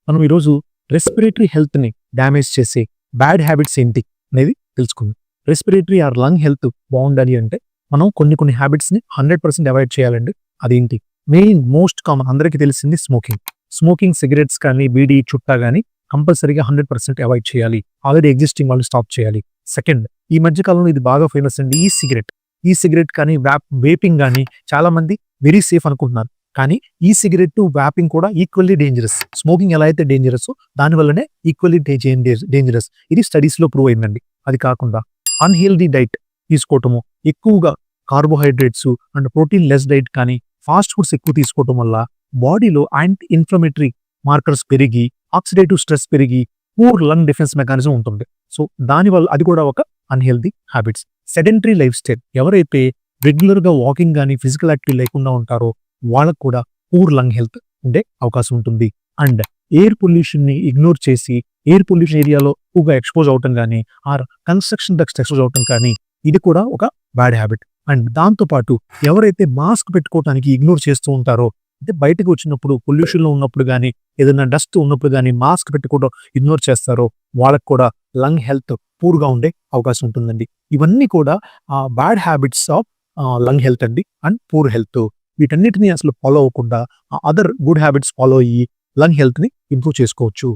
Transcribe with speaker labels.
Speaker 1: మనం ఈరోజు రెస్పిరేటరీ హెల్త్ని డ్యామేజ్ చేసే బ్యాడ్ హ్యాబిట్స్ ఏంటి అనేది తెలుసుకుందాం. రెస్పిరేటరీ ఆర్ లంగ్ హెల్త్ బాగుండాలి అంటే మనం కొన్ని హ్యాబిట్స్ని 100% అవాయిడ్ చేయాలండి. అదేంటి? మోస్ట్ కామన్ అందరికీ తెలిసింది స్మోకింగ్ సిగరెట్స్ కానీ బీడీ చుట్టా కానీ కంపల్సరీగా 100% అవాయిడ్ చేయాలి. ఆల్రెడీ ఎగ్జిస్టింగ్ వాళ్ళు స్టాప్ చేయాలి. సెకండ్, ఈ మధ్య కాలంలో ఇది బాగా ఫేమస్ అండి, ఈ సిగరెట్ కానీ వేపింగ్ కానీ చాలా మంది వెరీ సేఫ్ అనుకుంటున్నారు. కానీ ఈ సిగరెట్ వ్యాపింగ్ కూడా ఈక్వల్లీ డేంజరస్. స్మోకింగ్ ఎలా అయితే డేంజరస్ దానివల్లనే ఈక్వల్లీ డేంజరస్. ఇది స్టడీస్ లో ప్రూవ్ అయిందండి. అది కాకుండా అన్హెల్దీ డైట్ తీసుకోవటము, ఎక్కువగా carbohydrates and protein less diet కానీ ఫాస్ట్ ఫుడ్స్ ఎక్కువ తీసుకోవటం వల్ల బాడీలో యాంటీ ఇన్ఫ్లమేటరీ మార్కర్స్ పెరిగి ఆక్సిడేటివ్ స్ట్రెస్ పెరిగి పూర్ లంగ్ డిఫెన్స్ మెకానిజం ఉంటుంది. సో దానివల్ల అది కూడా ఒక unhealthy habits. Sedentary life style, ఎవరైతే రెగ్యులర్ గా వాకింగ్ కానీ ఫిజికల్ యాక్టివిటీ లేకుండా ఉంటారో వాళ్ళకు కూడా పూర్ లంగ్ హెల్త్ ఉండే అవకాశం ఉంటుంది. అండ్ ఎయిర్ పొల్యూషన్ ని ఇగ్నోర్ చేసి ఎయిర్ పొల్యూషన్ ఏరియాలో ఎక్కువగా ఎక్స్పోజ్ అవటం కానీ ఆర్ కన్స్ట్రక్షన్ డస్ట్ ఎక్స్పోజ్ అవటం కానీ ఇది కూడా ఒక బ్యాడ్ హ్యాబిట్. అండ్ దాంతోపాటు ఎవరైతే మాస్క్ పెట్టుకోవడానికి ఇగ్నోర్ చేస్తూ ఉంటారో, అంటే బయటకు వచ్చినప్పుడు పొల్యూషన్ లో ఉన్నప్పుడు కానీ ఏదైనా డస్ట్ ఉన్నప్పుడు కానీ మాస్క్ పెట్టుకోవడం ఇగ్నోర్ చేస్తారో వాళ్ళకు కూడా లంగ్ హెల్త్ పూర్గా ఉండే అవకాశం ఉంటుందండి. ఇవన్నీ కూడా bad habits of lung health అండి అండ్ పూర్ హెల్త్. వీటన్నిటిని అసలు ఫాలో అవ్వకుండా అదర్ గుడ్ హ్యాబిట్స్ ఫాలో అయ్యి లంగ్ హెల్త్ ని ఇంప్రూవ్ చేసుకోవచ్చు.